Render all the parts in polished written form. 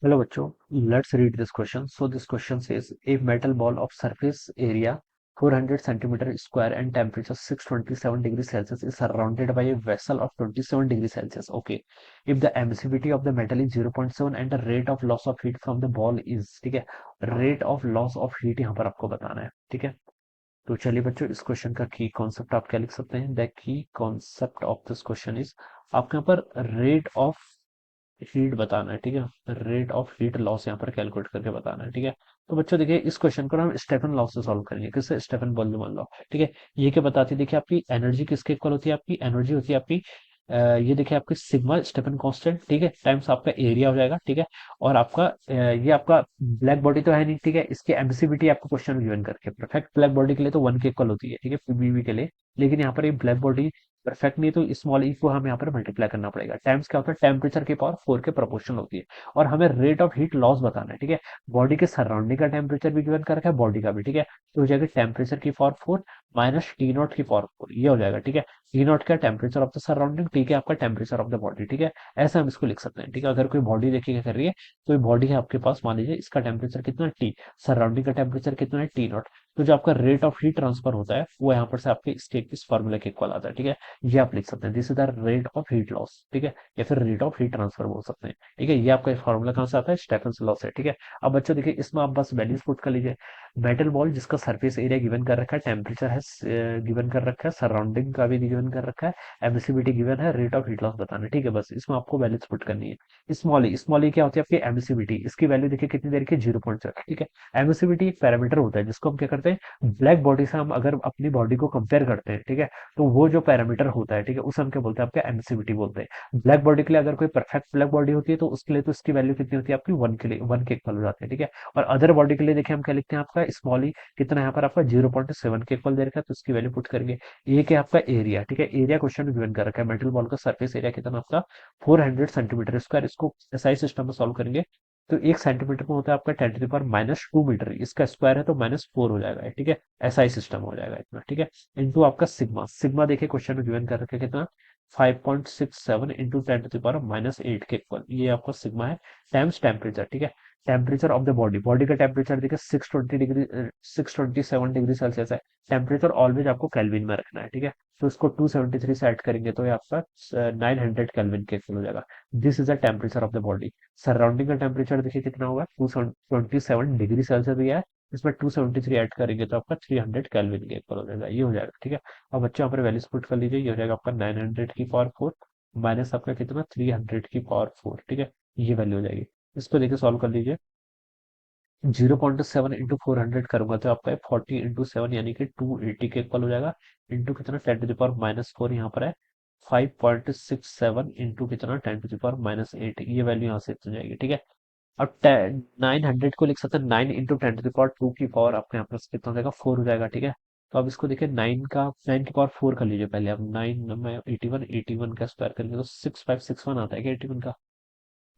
Hello bachcho, let's read this question. So this question says a metal ball of surface area 400 centimeter square and temperature 627 degrees Celsius is surrounded by a vessel of 27 degrees Celsius. Okay, if the emissivity of the metal is 0.7 and the rate of loss of heat from the ball is, ठीक है, rate of loss of heat यहाँ पर आपको बताना है, ठीक है। तो चलिए बच्चों, इस क्वेश्चन का की कॉन्सेप्ट आप क्या लिख सकते हैं? The key concept of this question is, आपके यहाँ पर रेट ऑफ हीट बताना है, ठीक है। रेट ऑफ हीट लॉस यहाँ पर कैलकुलेट करके बताना है, ठीक है। तो बच्चों देखिए, इस क्वेश्चन को हम स्टेफन लॉ से सॉल्व करेंगे। किससे? स्टेफन बोल्ट्जमान लॉ, ठीक है। ये क्या बताती है? देखिए, आपकी एनर्जी किसके इक्वल होती है? आपकी एनर्जी होती है आपकी ये देखिए, आपकी सिग्मा स्टेफन कांस्टेंट, ठीक है, टाइम्स आपका एरिया हो जाएगा, ठीक है। और आपका ये आपका ब्लैक बॉडी तो है नहीं, ठीक है। इसकी एमिसिविटी आपको क्वेश्चन में गिवन करके, परफेक्ट ब्लैक बॉडी के लिए तो 1 के इक्वल होती है, ठीक है, पीबीवी के लिए। लेकिन यहाँ पर ये ब्लैक बॉडी परफेक्ट नहीं, तो स्मॉल ई को हम यहाँ पर मल्टीप्लाई करना पड़ेगा। टाइम्स क्या होता है? टेम्परेचर की पावर 4 के प्रोपोर्शनल होती है। और हमें रेट ऑफ हीट लॉस बताना है, ठीक है। बॉडी के सराउंडिंग का टेम्परेचर भी गिवन कर रखा है, बॉडी का भी, ठीक है। तो हो जाएगा टेम्परेचर की पावर 4 माइनस टी नॉट की पावर 4, ये हो जाएगा, ठीक है। टी नॉट का टेम्परेचर ऑफ द सराउंडिंग, ठीक है, आपका टेम्परेचर ऑफ द बॉडी, ठीक है। ऐसा हम इसको लिख सकते हैं, ठीक है। अगर कोई बॉडी देखिए क्या कर रही है, तो ये बॉडी है आपके पास, मान लीजिए इसका टेम्परेचर कितना टी, सराउंडिंग का टेम्परेचर कितना है, टी नॉट। तो जो आपका रेट ऑफ हीट ट्रांसफर होता है वो यहाँ पर से आपके इस फॉर्मूला के इक्वल आता है, ठीक है। ये आप लिख सकते हैं, this is the rate of heat loss, ठीक है। या फिर रेट ऑफ हीट ट्रांसफर बोल सकते हैं, ठीक है। ये आपका फॉर्मूला कहाँ से आता है? स्टेफन्स लॉ से, ठीक है। अब बच्चों देखिए, इसमें आप बस वैल्यूज पुट कर लीजिए। मेटल बॉल जिसका सरफेस एरिया गिवन कर रखा है, टेम्परेचर है गिवन कर रखा है, सराउंडिंग का भी गिवन कर रखा है, एमिसिविटी गिवन है, रेट ऑफ हीट लॉस बताना है, ठीक है। बस इसमें आपको वैल्यूज पुट करनी है। स्मॉल ई क्या होती है? आपकी एमिसिविटी। इसकी वैल्यू देखिए कितनी देर की, 0.7, ठीक है। एमिसिविटी एक पैरामीटर होता है जिसको हम क्या करते हैं, ब्लैक बॉडी से हम अगर अपनी बॉडी को कंपेयर करते हैं, ठीक है, तो वो जो पैरामीटर होता है, ठीक है, उसे हम क्या बोलते हैं? आपका एमिसिविटी बोलते हैं। ब्लैक बॉडी के लिए अगर कोई परफेक्ट ब्लैक बॉडी होती है, तो उसके लिए तो इसकी वैल्यू कितनी होती है? आपकी 1 के लिए 1 के इक्वल हो जाती है, ठीक है। और अदर बॉडी के लिए देखिए हम क्या लिखते हैं? आपका स्मॉल ई कितना यहाँ पर आपका 0.7 के इक्वल दे रखा है, तो इसकी वैल्यू पुट करेंगे। ये क्या आपका एरिया, ठीक है, एरिया क्वेश्चन में गिवन कर रखा है। मेटल बॉल का सरफेस एरिया कितना आपका 400 सेंटीमीटर स्क्वायर। इसको एसआई सिस्टम में सॉल्व करेंगे, तो 1 सेंटीमीटर में होता है आपका 10 to the power -2 मीटर, इसका स्क्वायर है तो -4 हो जाएगा, ठीक है। एसआई सिस्टम हो जाएगा इतना, ठीक है। इंटू आपका सिग्मा, सिग्मा देखिए क्वेश्चन में गिवन कर रखे कितना, 5.67 इंटू 10 to the power -8 के इक्वल, ये आपका सिग्मा है। टाइम्स टेम्परेचर, ठीक है। Temperature of the body, body का टेम्परेचर देखिए 620 डिग्री 627 डिग्री सेल्सियस है। टेम्परेचर ऑलवेज आपको केल्विन में रखना है, ठीक है। तो इसको 273 से ऐड करेंगे तो ये आपका 900 केल्विन के इक्वल हो जाएगा। This is the temperature of the body. Surrounding का टेम्परेचर देखिए कितना होगा, 227 डिग्री सेल्सियस दिया है। इसमें 273 ऐड करेंगे तो आपका 300 केल्विन के इक्वल हो जाएगा, ये हो जाएगा, ठीक है। अब बच्चों यहाँ पर वैल्यूज पुट कर लीजिए, ये हो जाएगा आपका 900 की पावर 4 माइनस आपका कितना, 300 की पावर 4, ठीक है। ये वैल्यू हो जाएगी। इसको देखिए सॉल्व कर लीजिए। 0.7 इंटू 400 करूंगा तो आपका 40 इंटू 7 यानी कि 280 के इक्वल हो जाएगा। इंटू कितना, 10 to the power -4 यहाँ पर है। 5.67 इंटू कितना, 10 to the power -8, ये वैल्यू यहाँ से इतनी जाएगी, ठीक है। अब 900 को लिख सकते हैं 9 इंटू 10 to the power 2 की पावर आपके यहाँ पर कितना हो जाएगा, 4 हो जाएगा, ठीक है। तो अब इसको देखिए, 9 की पावर 4 कर लीजिए पहले। अब 9 में 81 का स्क्वायर करेंगे तो 6561 आता है क्या 81 का?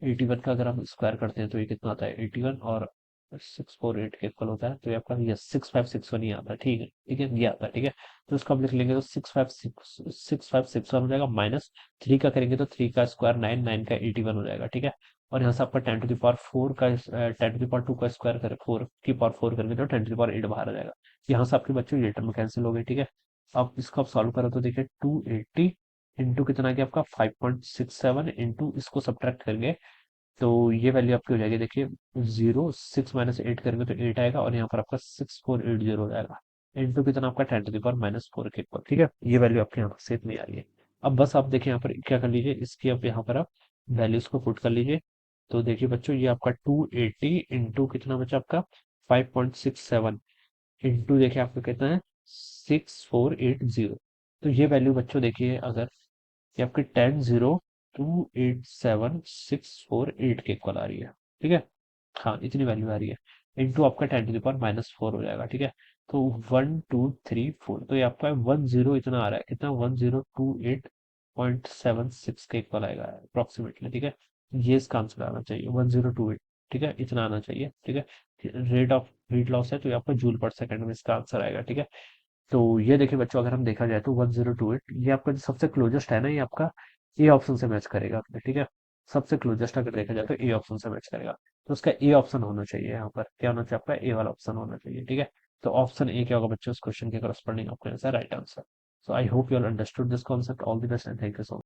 81 का अगर हम स्क्वायर करते हैं तो ये कितना आता है, 81 और 648 के इक्वल होता है, तो ये आपका ये 6561 ही आता है, ठीक है, ठीक है, ये आता है, ठीक है। तो इसको हम लिख लेंगे तो 6561 हो जाएगा, माइनस 3 का करेंगे तो 3 का स्क्वायर 9, 9 का 81 हो जाएगा, ठीक है। और यहाँ से आपका 10 to the power 4 का 10 to the power 2 का स्क्वायर करें, 4 की पावर 4 करेंगे तो 10 to the power 8 बाहर आ जाएगा। यहाँ से आपके बच्चों ये टर्म कैंसिल हो गई, ठीक है। अब इसको आप सॉल्व करो तो देखिए 280 इंटू कितना गया आपका 5.67 इंटू इसको सब्ट्रैक्ट करेंगे तो ये वैल्यू आपकी हो जाएगी, देखिए 0 6 - 8 करेंगे तो 8 आएगा, और यहाँ पर आपका 6480 हो जाएगा। इंटू कितना आपका 10 to the power -4 के इक्वल, ठीक है। ये वैल्यू आपके यहाँ पर सेफ में आ रही है। अब बस आप देखिए यहाँ पर क्या कर लीजिए, इसकी अब यहाँ पर आप वैल्यूज को पुट कर लीजिए। तो देखिए बच्चों, ये आपका 280 इंटू कितना बचा आपका 5.67 इंटू देखिए आपका कितना है 6480। तो ये वैल्यू बच्चों देखिए, अगर ये आपकी 10,287,648 के इक्वल आ रही है, ठीक है। हाँ, इतनी वैल्यू आ रही है। इंटू आपका 10 to the power -4 हो जाएगा, ठीक है। तो 1234, तो ये आपका 10 इतना आ रहा है, कितना 1028.76 के इक्वल आएगा अप्रोक्सीमेटली, ठीक है। ये इसका आंसर आना चाहिए 1028, ठीक है, इतना आना चाहिए, ठीक है। रेट ऑफ हीट लॉस है तो ये आपका जूल पर सेकंड में इसका आंसर आएगा, ठीक है। तो ये देखिए बच्चों, अगर हम देखा जाए तो 1028 ये आपका जो सबसे क्लोजेस्ट है ना, ये आपका ए ऑप्शन से मैच करेगा, ठीक है। सबसे क्लोजेस्ट अगर देखा जाए तो ए ऑप्शन से मैच करेगा। तो उसका ए ऑप्शन होना चाहिए, यहाँ पर क्या होना चाहिए आपका, ए वाला ऑप्शन होना चाहिए, ठीक है। तो ऑप्शन ए क्या होगा बच्चों, उस क्वेश्चन के करस्पॉन्डिंग आपका answer, right answer. So I hope you all understood this concept. All the best and thank you so much.